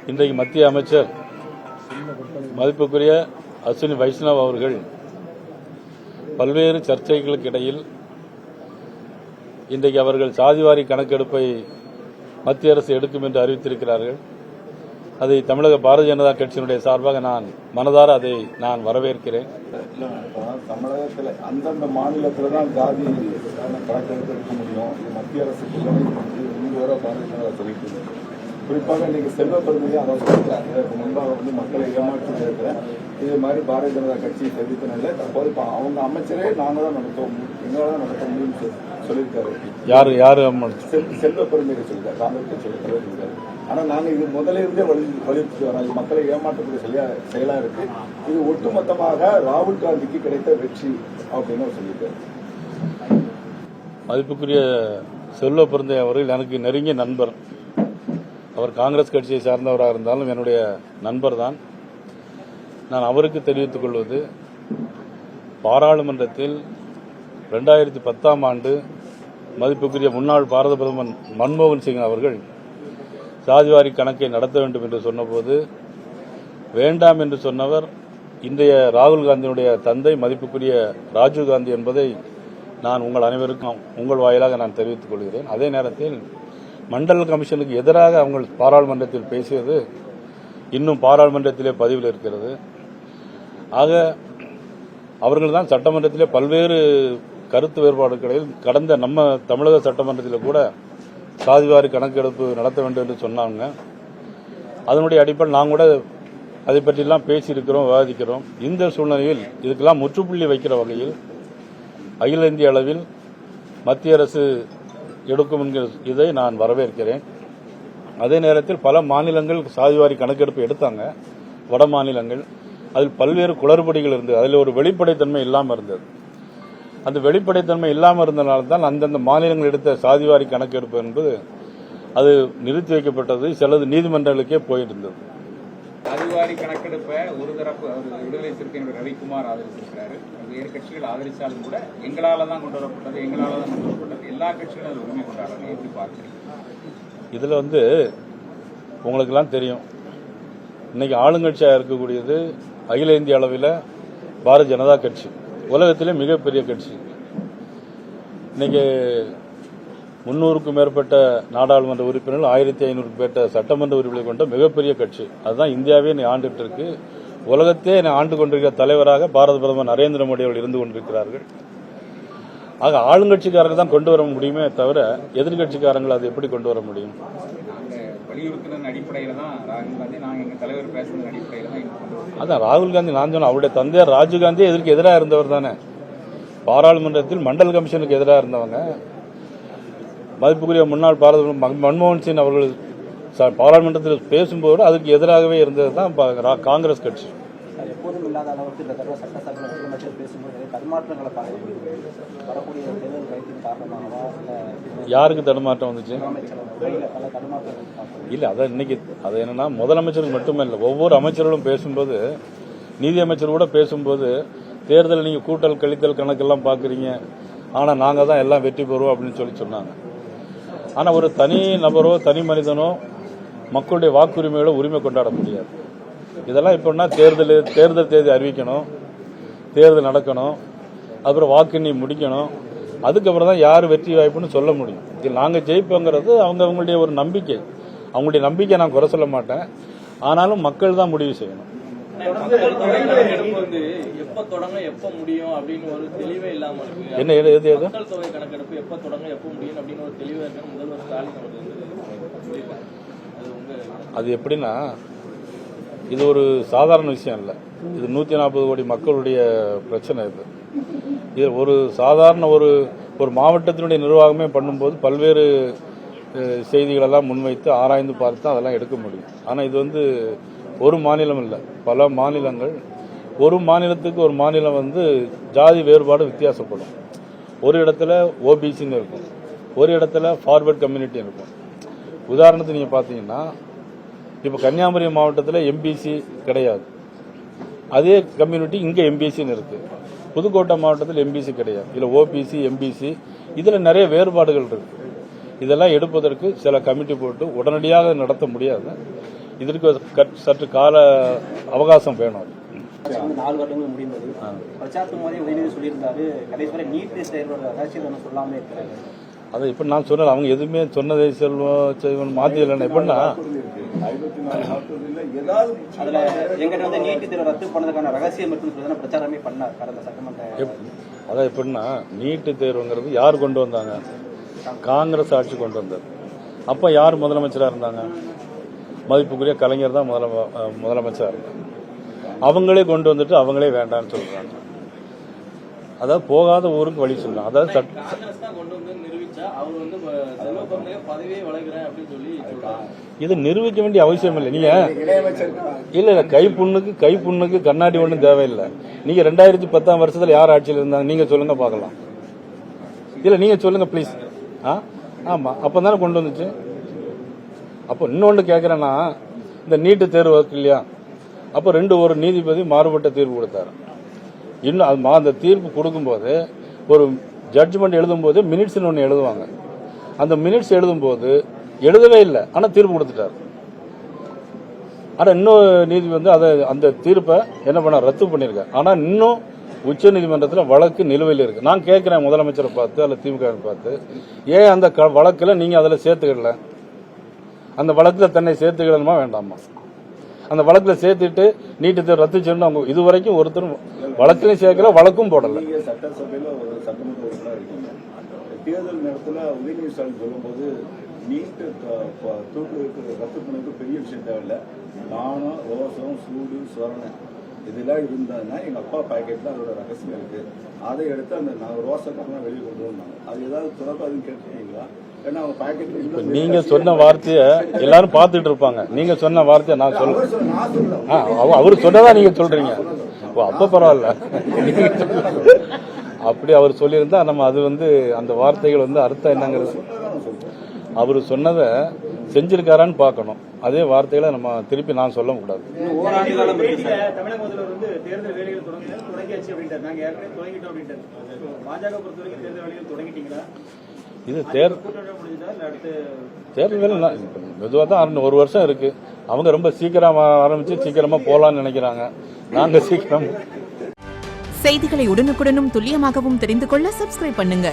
இன்றைக்கு மத்திய அமைச்சர் மதிப்புக்குரிய அஸ்வினி வைஷ்ணவ் அவர்கள் பல்வேறு சர்ச்சைகளுக்கு இடையில் இன்றைக்கு அவர்கள் சாதிவாரி கணக்கெடுப்பை மத்திய அரசு எடுக்கும் என்று அறிவித்திருக்கிறார்கள். அதை தமிழக பாரதிய ஜனதா கட்சியினுடைய சார்பாக நான் மனதார அதை நான் வரவேற்கிறேன். தமிழகத்தில் அந்தந்த மாநிலத்தில் தான் ஜாதி கணக்கெடுக்க முடியும். இது மத்திய அரசுக்கு வர பாரதிய ஜனதா சொல்லிட்டு குறிப்பாக இன்னைக்கு செல்வ பெருமையை அதை சொல்லிட்டாங்க. இதற்கு முன்பாக மக்களை ஏமாற்றி இருக்கிற இது மாதிரி பாரதிய ஜனதா கட்சி தெரிவித்தனால தற்போது அவங்க அமைச்சரே நாங்கள் தான் நடத்துவோம், எங்களால் தான் நடத்த முடியும்னு சொல்லியிருக்காரு. யாரு செல்வ பெருமையை சொல்லிட்டாரு, காங்கிரஸ் கட்சியோட தலைவர் சொல்லிட்டாரு. ஆனால் நாங்கள் இது முதல்ல இருந்தே வலியுறுத்தி வரோம். இது மக்களை ஏமாற்றக்கூடிய செயலா இருக்கு. இது ஒட்டுமொத்தமாக ராகுல் காந்திக்கு கிடைத்த வெற்றி அப்படின்னு சொல்லியிருக்காரு. மதிப்புக்குரிய செல்வ பெருந்தை அவர்கள் எனக்கு நெருங்கிய நண்பர். அவர் காங்கிரஸ் கட்சியை சார்ந்தவராக இருந்தாலும் என்னுடைய நண்பர் தான். நான் அவருக்கு தெரிவித்துக் கொள்வது, பாராளுமன்றத்தில் 2010ஆம் ஆண்டு மதிப்புக்குரிய முன்னாள் பாரத பிரதமர் மன்மோகன் சிங் அவர்கள் சாதிவாரி கணக்கை நடத்த வேண்டும் என்று சொன்னபோது வேண்டாம் என்று சொன்னவர் இன்றைய ராகுல் காந்தியினுடைய தந்தை மதிப்புக்குரிய ராஜீவ் காந்தி என்பதை நான் உங்கள் அனைவருக்கும் உங்கள் வாயிலாக நான் தெரிவித்துக் கொள்கிறேன். அதே நேரத்தில் மண்டல் கமிஷனுக்கு எதிராக அவங்க பாராளுமன்றத்தில் பேசியது இன்னும் பாராளுமன்றத்திலே பதிவில் இருக்கிறது. ஆக அவர்கள் தான் சட்டமன்றத்திலே பல்வேறு கருத்து வேறுபாடுகளில் கடந்த நம்ம தமிழக சட்டமன்றத்தில் கூட சாதிவாரி கணக்கெடுப்பு நடத்த வேண்டும் என்று சொன்னாங்க. அதனுடைய அடிப்படையில் நாங்கள் கூட அதை பற்றியெல்லாம் பேசியிருக்கிறோம், விவாதிக்கிறோம். இந்த சூழ்நிலையில் இதுக்கெல்லாம் முற்றுப்புள்ளி வைக்கிற வகையில் அகில இந்திய அளவில் மத்திய அரசு எடுக்கும் என்கிற இதை நான் வரவேற்கிறேன். அதே நேரத்தில் பல மாநிலங்கள் சாதிவாரி கணக்கெடுப்பு எடுத்தாங்க, வட மாநிலங்கள். அதில் பல்வேறு குளறுபடிகள் இருந்தது. அதில் ஒரு வெளிப்படைத்தன்மை இல்லாமல் இருந்தது. அந்த வெளிப்படைத்தன்மை இல்லாமல் இருந்தனால தான் அந்தந்த மாநிலங்கள் எடுத்த சாதிவாரி கணக்கெடுப்பு என்பது அது நிறுத்தி வைக்கப்பட்டது. சிலது நீதிமன்றங்களுக்கே போயிருந்தது. சாதிவாரி கணக்கெடுப்பை ஒரு தரப்பு விடுதலை சிறுத்தையினர் ரவிக்குமார் ஆதரிச்சிருக்கிறாரு. வேறு கட்சிகள் ஆதரித்தாலும் கூட எங்களால தான் கொண்டு வரப்பட்டது, எல்லா கட்சிகளும் அது உரிமை கொண்டாடுறாங்க. எப்படி பார்க்குறீங்க? இதுல உங்களுக்கெல்லாம் தெரியும், இன்னைக்கு ஆளுங்கட்சியாக இருக்கக்கூடியது அகில இந்திய அளவில் பாரதிய ஜனதா கட்சி, உலகத்திலே மிகப்பெரிய கட்சி. இன்னைக்கு 300க்கும் மேற்பட்ட நாடாளுமன்ற உறுப்பினர்கள், 1500க்கும் மேற்பட்ட சட்டமன்ற உறுப்பினர்கள் கொண்ட மிகப்பெரிய கட்சி. அதுதான் இந்தியாவே ஆண்டுட்டு இருக்கு. உலகத்தே ஆண்டு கொண்டிருக்கிற தலைவராக பாரத பிரதமர் நரேந்திர மோடி அவர்கள் இருந்து கொண்டிருக்கிறார்கள். ஆக ஆளுங்கட்சிக்காரங்க தான் கொண்டு வர முடியுமே தவிர எதிர்கட்சிக்காரங்கள் அதை எப்படி கொண்டு வர முடியும்? அதான் ராகுல் காந்தி நான் சொன்ன அவருடைய தந்தையார் ராஜீவ் காந்தி இதற்கு எதிராக இருந்தவர் தானே. பாராளுமன்றத்தில் மண்டல் கமிஷனுக்கு எதிராக இருந்தவங்க. மதிப்புக்குரிய முன்னாள் பாரத மன்மோகன் சிங் அவர்கள் பாராளுமன்றத்தில் பேசும்போது அதுக்கு எதிராகவே இருந்தது தான் காங்கிரஸ் கட்சி. எப்போதும் இல்லாத அளவுக்கு இந்த தடவை சட்டசபை முதலமைச்சர் பேசும்போது தடுமாற்றங்களை பார்க்க முடியுது. வரக்கூடிய தேர்தல் கைத்தின் காரணமாகவா யாருக்கு தடுமாற்றம் வந்துச்சு? இல்ல அதான் இன்னைக்கு அது என்னன்னா முதலமைச்சருக்கு மட்டுமே இல்லை, ஒவ்வொரு அமைச்சர்களும் பேசும்போது, நீதி அமைச்சர் கூட பேசும்போது தேர்தல் நீங்க கூட்டல் கழித்தல் கணக்கெல்லாம் பாக்குறீங்க, ஆனா நாங்க தான் எல்லாம் வெற்றி பெறுவோம் அப்படின்னு சொன்னாங்க. ஆனா ஒரு தனி நபரோ தனி மனிதனோ மக்களுடைய வாக்குரிமையோட உரிமை கொண்டாட முடியாது. இதெல்லாம் இப்போன்னா தேர்தல் தேதி அறிவிக்கணும், தேர்தல் நடக்கணும், அப்புறம் வாக்கு முடிக்கணும், அதுக்கப்புறம் தான் யார் வெற்றி வாய்ப்புன்னு சொல்ல முடியும். இதில் நாங்கள் ஜெயிப்போங்கிறது அவங்களுடைய ஒரு நம்பிக்கை. அவங்களுடைய நம்பிக்கை நான் குறை சொல்ல மாட்டேன். ஆனாலும் மக்கள் தான் முடிவு செய்யணும். என்ன எது அது எப்படின்னா, இது ஒரு சாதாரண விஷயம் இல்லை. இது 140 கோடி மக்களுடைய பிரச்சனை. இது ஒரு சாதாரண ஒரு மாவட்டத்தினுடைய நிர்வாகமே பண்ணும்போது பல்வேறு செய்திகளெல்லாம் முன்வைத்து ஆராய்ந்து பார்த்து அதெல்லாம் எடுக்க முடியும். ஆனால் இது ஒரு மாநிலம் இல்லை, பல மாநிலங்கள். ஒரு மாநிலத்துக்கு ஒரு மாநிலம் ஜாதி வேறுபாடு வித்தியாசப்படும். ஒரு இடத்துல ஓபிசின்னு இருக்கும், ஒரு இடத்துல ஃபார்வர்ட் கம்யூனிட்டி இருக்கும். உதாரணத்துக்கு நீங்கள் பார்த்தீங்கன்னா, இப்போ கன்னியாகுமரி மாவட்டத்தில் எம்பிசி கிடையாது, அதே கம்யூனிட்டி இங்கே எம்பிசின்னு இருக்கு. புதுக்கோட்டை மாவட்டத்தில் எம்பிசி கிடையாது, இதில் ஓபிசி எம்பிசி, இதில் நிறைய வேறுபாடுகள் இருக்கு. இதெல்லாம் எடுப்பதற்கு சில கமிட்டி போட்டு உடனடியாக நடத்த முடியாது. இதற்கு சற்று கால அவகாசம் வேணும். 4 வருடங்கள் முடிந்தது. பிரச்சாரத்துக்கு போதே உதயநிதி சொல்லியிருந்தாரு, கடைசி வரை நீட் தேர்வோட ரகசியம் சொல்லாமலே இருக்கிறாரு. அதை இப்ப நான் சொன்னேன், அவங்க எதுவுமே சொன்னதை செய்வோம் மாத்தி இல்லைன்னா எப்படின்னா அதுல எங்கிட்ட வந்து நீட் தேர்வு ரத்து பண்ணதுக்கான ரகசியம் இருக்குன்னு சொல்லி பிரச்சாரமே பண்ணார் கடந்த சட்டமன்ற. அதான் எப்படின்னா நீட்டு தேர்வுங்கிறது யார் கொண்டு வந்தாங்க? காங்கிரஸ் ஆட்சி கொண்டு வந்தது. அப்ப யார் முதலமைச்சராக இருந்தாங்க? மதிப்புக்குரிய கலைஞர் தான் முதலமைச்சராக இருந்தாங்க. அவங்களே கொண்டு வந்துட்டு அவங்களே வேண்டாம்னு சொல்றாங்க. அதாவது போகாத ஊருக்கு வழி சொல்லலாம். அதாவது இது நிரூபிக்க வேண்டிய அவசியம் இல்லை. நீங்க இல்ல கைப்புண்ணுக்கு கண்ணாடி ஒன்றும் தேவையில்லை. நீங்க 2010 வருஷத்துல யார் ஆட்சியில் இருந்தாங்க நீங்க சொல்லுங்க பார்க்கலாம். இல்ல நீங்க சொல்லுங்க பிளீஸ். ஆமா அப்பதானே கொண்டு வந்துச்சு. அப்போ இன்னொன்று கேட்குறேன்னா, இந்த நீட்டு தேர்வு இருக்கு இல்லையா, அப்போ ஒரு நீதிபதி மாறுபட்ட தீர்ப்பு கொடுத்தாரு. இன்னும் அந்த தீர்ப்பு கொடுக்கும்போது ஒரு ஜட்ஜ்மெண்ட் எழுதும்போது மினிட்ஸ்னு ஒன்று எழுதுவாங்க. அந்த மினிட்ஸ் எழுதும்போது எழுதவே இல்லை, ஆனால் தீர்ப்பு கொடுத்துட்டாரு. ஆனால் இன்னும் நீதிபதி வந்து அந்த தீர்ப்பை என்ன பண்ண ரத்து பண்ணியிருக்காரு. ஆனால் இன்னும் உச்ச நீதிமன்றத்தில் வழக்கு நிலுவையில் இருக்கு. நான் கேட்கிறேன் முதலமைச்சரை பார்த்து அல்ல திமுக பார்த்து, ஏன் அந்த வழக்கில் நீங்க அதில் சேர்த்துக்கல? அந்த வழக்கில் தன்னை சேர்த்துக்கணுமா வேண்டாமா? அந்த வழக்கில் சேர்த்துட்டு நீட்டு தேர்வு ரத்து செய்யணும். அவங்க இதுவரைக்கும் ஒருத்தரும் வழக்கிலையும் சேர்க்கல, வழக்கும் போடல. சட்டசபையில ஒரு சட்டமன்ற உறுப்பினர் இருக்கீங்க. தேர்தல் நேரத்தில் உதயநிதி ஸ்டாலின் சொல்லும்போது நீட்டு ரத்து பண்ணது பெரிய விஷயம் தேவையில்லை, நாணம் ரோசம் சூடு சொரணை இதெல்லாம் இருந்தாங்கன்னா எங்க அப்பா பாக்கெட்ல அதோட ரகசியம் இருக்கு, அதை எடுத்து அந்த ரோசக்காரலாம் வெளியே கொண்டு வந்தாங்க. அது ஏதாவது தொடர்பாதுன்னு கேட்டுருக்கீங்களா? ஏன்னா அவங்க பாக்கெட்ல நீங்க சொன்ன வார்த்தைய எல்லாரும் பார்த்துட்டு இருப்பாங்க. நீங்க சொன்ன வார்த்தையை நான் சொல்றேன். அவரு சொன்னதா நீங்க சொல்றீங்க. அப்ப பரவாயில்ல. அப்படி அவர் சொல்லியிருந்தா நம்ம அது வந்து அந்த வார்த்தைகள் வந்து அர்த்தம் என்னங்கிறது அவரு சொன்னதை செஞ்சிருக்காரான்னு பார்க்கணும். அதே வார்த்தைகளை நம்ம திருப்பி நான் சொல்ல கூடாது. தமிழக முதல்வர் வந்து தேர்தல் வேலைகள் தொடங்கியாச்சு அப்படின்ட்டு நாங்க ஏற்கனவே தொடங்கிட்டோம் அப்படின்ட்டு பாஜக பொறுத்த வரைக்கும் தேர்தல் வேலைகள் தொடங்கிட்டீங்களா? இது தேர்தல் வேலை மெதுவாக தான் 1 வருஷம் இருக்கு. அவங்க ரொம்ப சீக்கிரமா ஆரம்பிச்சு சீக்கிரமா போலான்னு நினைக்கிறாங்க. நாங்க சீக்கிரம் செய்திகளை உடனுக்குடனும் துல்லியமாகவும் தெரிந்து கொள்ள சப்ஸ்கிரைப் பண்ணுங்க.